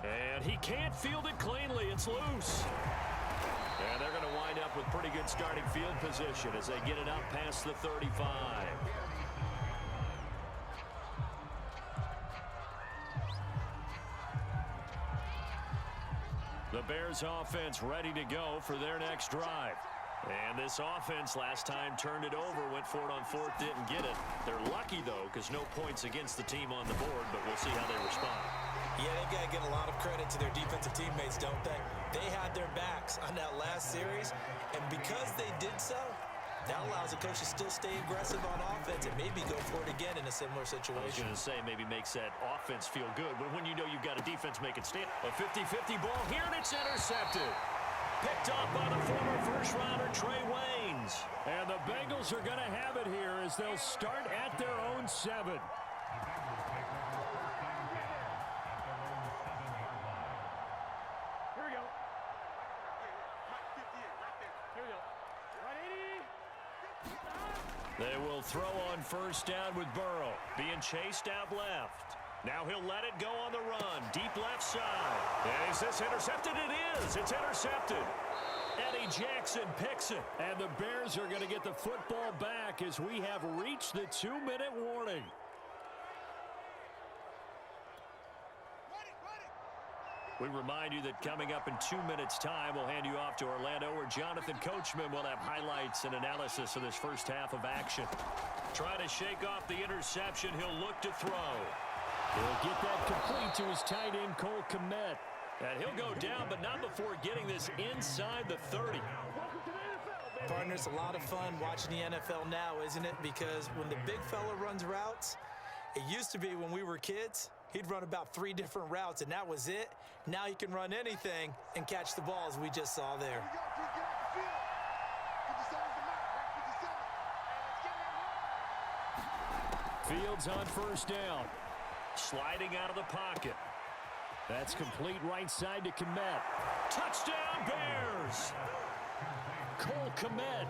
And he can't field it cleanly. It's loose. And they're going to wind up with pretty good starting field position as they get it up past the 35. The Bears offense ready to go for their next drive. And this offense last time turned it over, went for it on fourth, didn't get it. They're lucky, though, because no points against the team on the board, but we'll see how they respond. Yeah, they've got to give a lot of credit to their defensive teammates, don't they? They had their backs on that last series, and because they did so, that allows the coach to still stay aggressive on offense and maybe go for it again in a similar situation. I was going to say maybe makes that offense feel good, but when you know you've got a defense make it stand. A 50-50 ball here, and it's intercepted. Picked off by the former first-rounder Trey Waynes. And the Bengals are going to have it here as they'll start at their own 7. Here we go. Here we go. They will throw on first down with Burrow. Being chased out left. Now he'll let it go on the run. Deep left side. Is this intercepted? It is. It's intercepted. Eddie Jackson picks it. And the Bears are going to get the football back as we have reached the 2-minute warning. We remind you that coming up in 2 minutes' time, we'll hand you off to Orlando, where Jonathan Coachman will have highlights and analysis of this first half of action. Trying to shake off the interception. He'll look to throw. He'll get that complete to his tight end, Cole Kmet. And he'll go down, but not before getting this inside the 30. Partner, it's a lot of fun watching the NFL now, isn't it? Because when the big fella runs routes, it used to be when we were kids, he'd run about 3 different routes, and that was it. Now he can run anything and catch the ball, as we just saw there. Fields on first down. Sliding out of the pocket. That's complete right side to Kmet. Touchdown, Bears! Cole Kmet,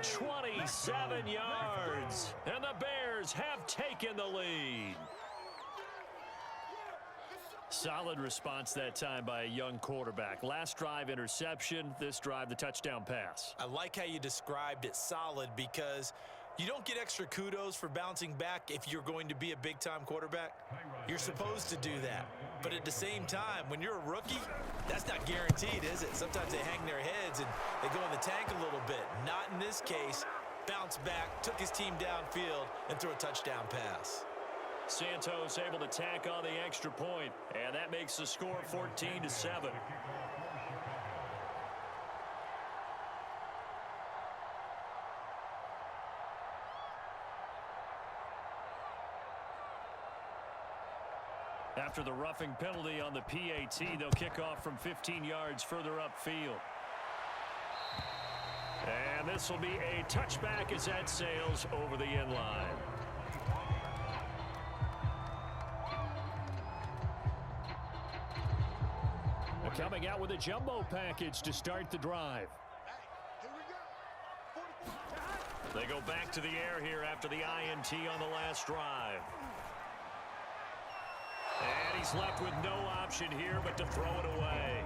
27 yards. And the Bears have taken the lead. Solid response that time by a young quarterback. Last drive, interception. This drive, the touchdown pass. I like how you described it, solid, because you don't get extra kudos for bouncing back if you're going to be a big-time quarterback. You're supposed to do that. But at the same time, when you're a rookie, that's not guaranteed, is it? Sometimes they hang their heads and they go in the tank a little bit. Not in this case. Bounced back, took his team downfield, and threw a touchdown pass. Santos able to tack on the extra point, and that makes the score 14-7. After the roughing penalty on the PAT, they'll kick off from 15 yards further upfield. And this will be a touchback as that sails over the end line. They're coming out with a jumbo package to start the drive. They go back to the air here after the INT on the last drive. And he's left with no option here but to throw it away.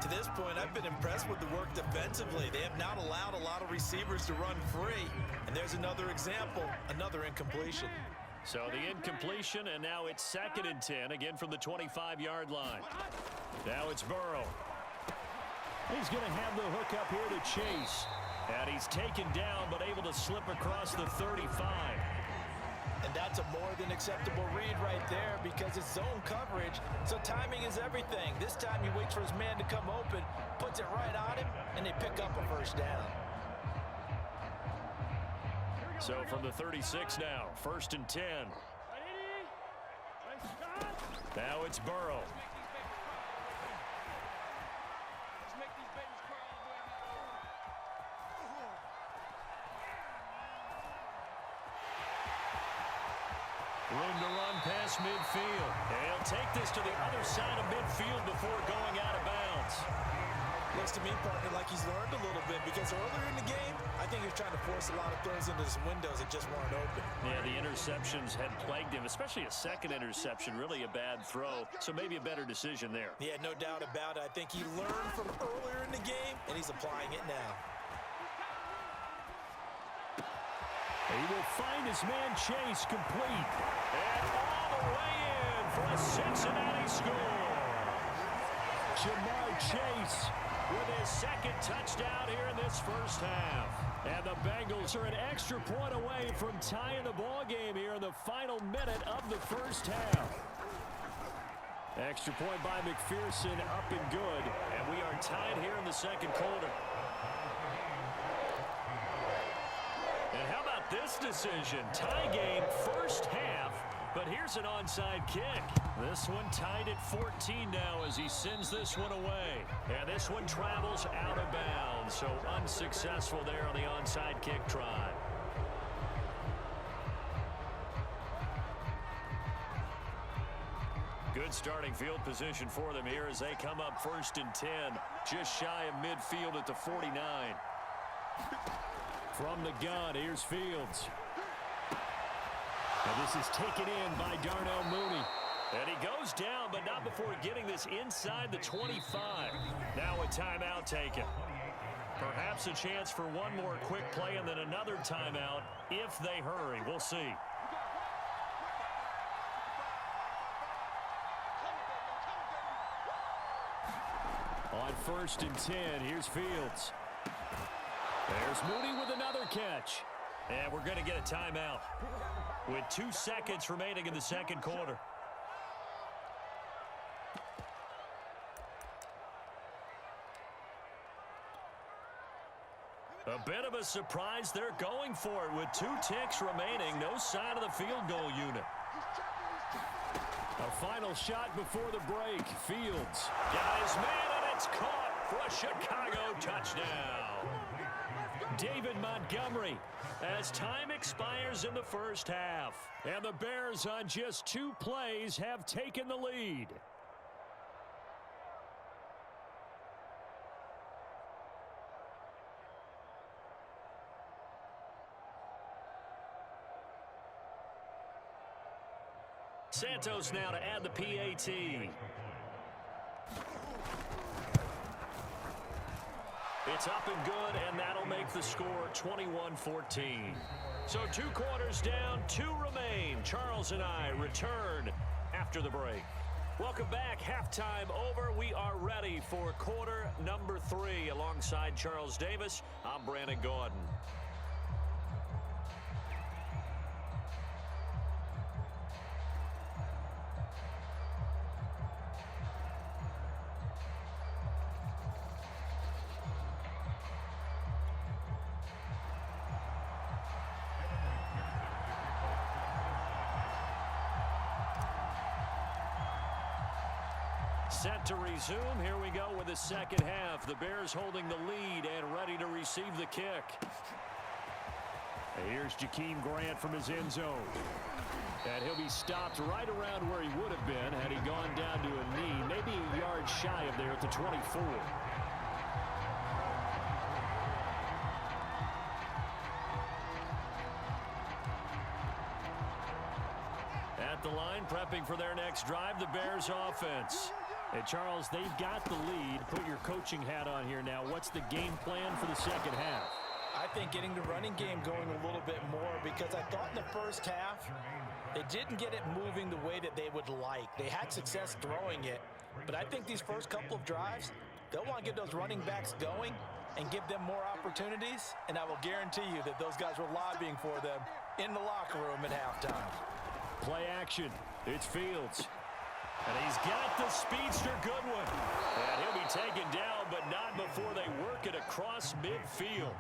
To this point, I've been impressed with the work defensively. They have not allowed a lot of receivers to run free. And there's another example, another incompletion. So the incompletion, and now it's 2nd and 10, again from the 25-yard line. Now it's Burrow. He's going to have the hook up here to chase. And he's taken down but able to slip across the 35. And that's a more than acceptable read right there because it's zone coverage, so timing is everything. This time he waits for his man to come open, puts it right on him, and they pick up a first down. So from the 36 now, 1st and 10. Now it's Burrow. Room to run past midfield. And he'll take this to the other side of midfield before going out of bounds. Looks to me, partner, like he's learned a little bit because earlier in the game, I think he was trying to force a lot of throws into some windows that just weren't open. Yeah, the interceptions had plagued him, especially a second interception, really a bad throw. So maybe a better decision there. Yeah, no doubt about it. I think he learned from earlier in the game, and he's applying it now. He will find his man Chase complete. And all the way in for a Cincinnati score. Jamar Chase with his second touchdown here in this first half. And the Bengals are an extra point away from tying the ball game here in the final minute of the first half. Extra point by McPherson, up and good. And we are tied here in the second quarter. And how about this decision? Tie game first half, but here's an onside kick. This one tied at 14 now as he sends this one away. And this one travels out of bounds, so unsuccessful there on the onside kick try. Good starting field position for them here as they come up 1st and 10, just shy of midfield at the 49. From the gun, here's Fields. And this is taken in by Darnell Mooney. And he goes down, but not before getting this inside the 25. Now a timeout taken. Perhaps a chance for one more quick play and then another timeout if they hurry. We'll see. On 1st and 10, here's Fields. There's Mooney with another catch. And we're going to get a timeout with 2 seconds remaining in the second quarter. A bit of a surprise. They're going for it with 2 ticks remaining. No sign of the field goal unit. A final shot before the break. Fields got his man, and it's caught for a Chicago touchdown. David Montgomery as time expires in the first half. And the Bears on just 2 plays have taken the lead. Santos now to add the PAT. It's up and good, and that'll make the score 21-14. So 2 quarters down, 2 remain. Charles and I return after the break. Welcome back. Halftime over. We are ready for quarter number 3. Alongside Charles Davis, I'm Brandon Gaudin. Set to resume. Here we go with the second half. The Bears holding the lead and ready to receive the kick. Here's Jakeem Grant from his end zone. And he'll be stopped right around where he would have been had he gone down to a knee, maybe a yard shy of there at the 24. At the line, prepping for their next drive, the Bears offense. And Charles, they've got the lead. Put your coaching hat on here now. What's the game plan for the second half? I think getting the running game going a little bit more because I thought in the first half they didn't get it moving the way that they would like. They had success throwing it, but I think these first couple of drives, they'll want to get those running backs going and give them more opportunities, and I will guarantee you that those guys were lobbying for them in the locker room at halftime. Play action. It's Fields. And he's got the speedster Goodwin. And he'll be taken down, but not before they work it across midfield.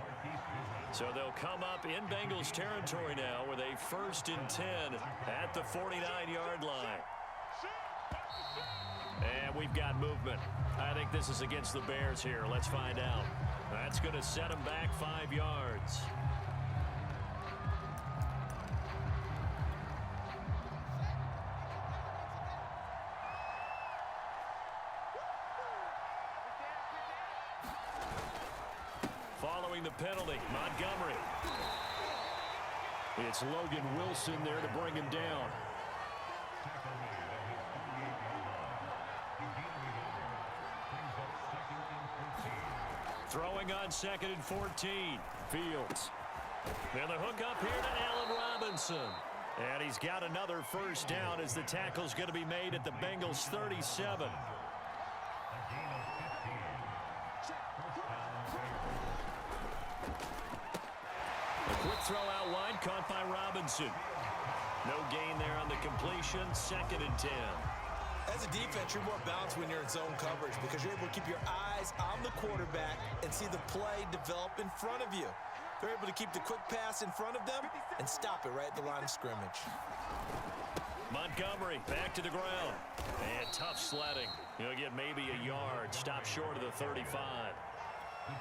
So they'll come up in Bengals territory now with a 1st and 10 at the 49-yard line. And we've got movement. I think this is against the Bears here. Let's find out. That's going to set them back 5 yards. following the penalty. Montgomery. It's Logan Wilson there to bring him down. Throwing on 2nd and 14. Fields. And the hook up here to Allen Robinson. And he's got another first down as the tackle's going to be made at the Bengals 37. A quick throw out wide, caught by Robinson. No gain there on the completion, 2nd and 10. As a defense, you're more balanced when you're in zone coverage because you're able to keep your eyes on the quarterback and see the play develop in front of you. They're able to keep the quick pass in front of them and stop it right at the line of scrimmage. Montgomery back to the ground. And tough sledding. He'll get maybe a yard. Stop short of the 35.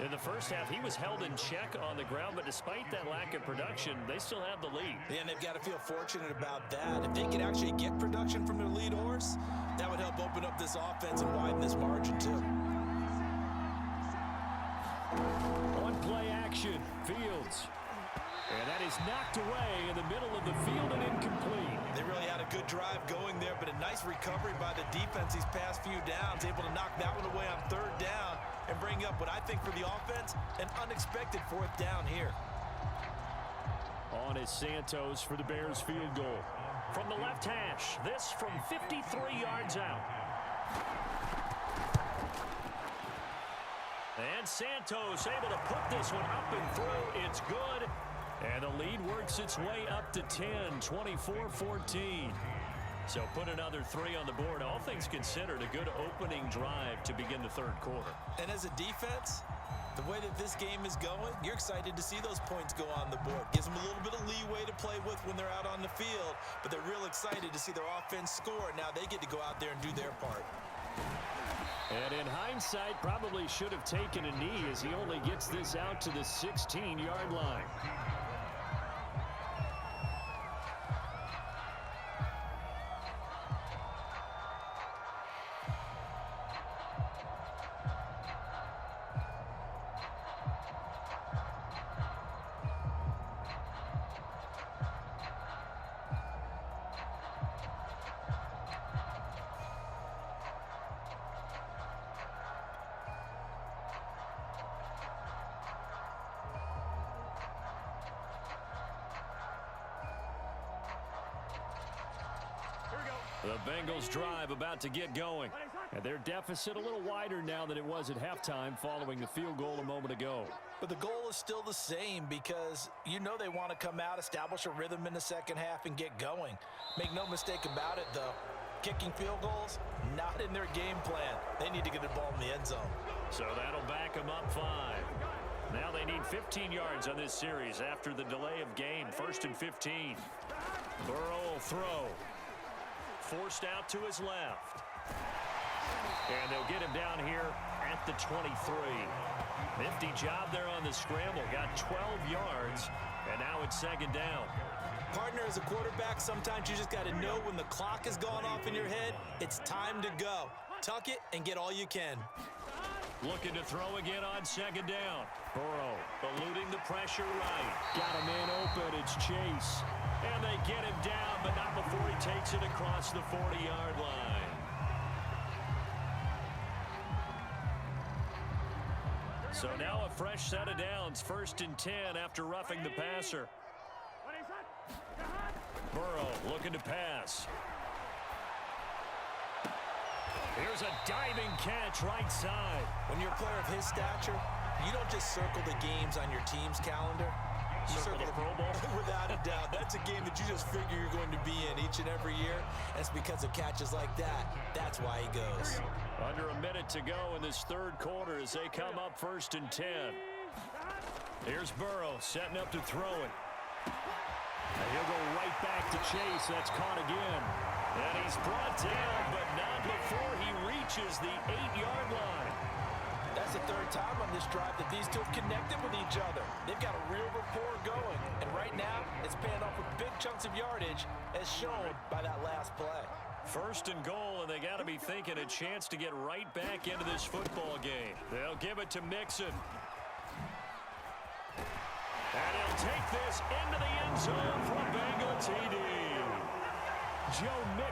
In the first half, he was held in check on the ground, but despite that lack of production, they still have the lead. Yeah, and they've got to feel fortunate about that. If they could actually get production from their lead horse, that would help open up this offense and widen this margin, too. On play action, Fields. And that is knocked away in the middle of the field and incomplete. They really had a good drive going there, but a nice recovery by the defense these past few downs, able to knock that one away on 3rd down and bring up what I think for the offense, an unexpected 4th down here. On is Santos for the Bears field goal. From the left hash, this from 53 yards out. And Santos able to put this one up and through. It's good. And the lead works its way up to 10, 24-14. So put another 3 on the board. All things considered, a good opening drive to begin the 3rd quarter. And as a defense, the way that this game is going, you're excited to see those points go on the board. Gives them a little bit of leeway to play with when they're out on the field, but they're real excited to see their offense score. Now they get to go out there and do their part. And in hindsight, probably should have taken a knee as he only gets this out to the 16-yard line. The Bengals drive about to get going. And their deficit a little wider now than it was at halftime following the field goal a moment ago. But the goal is still the same because you know they want to come out, establish a rhythm in the second half, and get going. Make no mistake about it, though. Kicking field goals, not in their game plan. They need to get the ball in the end zone. So that'll back them up 5. Now they need 15 yards on this series after the delay of game. 1st and 15. Burrow will throw. Forced out to his left. And they'll get him down here at the 23. Nifty job there on the scramble. Got 12 yards, and now it's 2nd down. Partner, as a quarterback, sometimes you just got to know when the clock has gone off in your head, it's time to go. Tuck it and get all you can. Looking to throw again on 2nd down. Burrow eluding the pressure right. Got a man open. It's Chase. And they get him down, but not before he takes it across the 40-yard line. So now a fresh set of downs. 1st and 10 after roughing the passer. Burrow looking to pass. Here's a diving catch right side. When you're a player of his stature, you don't just circle the games on your team's calendar. You circle the Pro Bowl? Without a doubt. That's a game that you just figure you're going to be in each and every year. And it's because of catches like that. That's why he goes. Under a minute to go in this 3rd quarter as they come up 1st and 10. Here's Burrow setting up to throw it. And he'll go right back to Chase. That's caught again. And he's brought down, but not before he reaches the 8-yard line. That's the 3rd time on this drive that these two have connected with each other. They've got a real rapport going. And right now, it's paying off with big chunks of yardage as shown by that last play. 1st and goal, and they got to be thinking a chance to get right back into this football game. They'll give it to Mixon. And he'll take this into the end zone for a Bengal TD. Joe Mixon.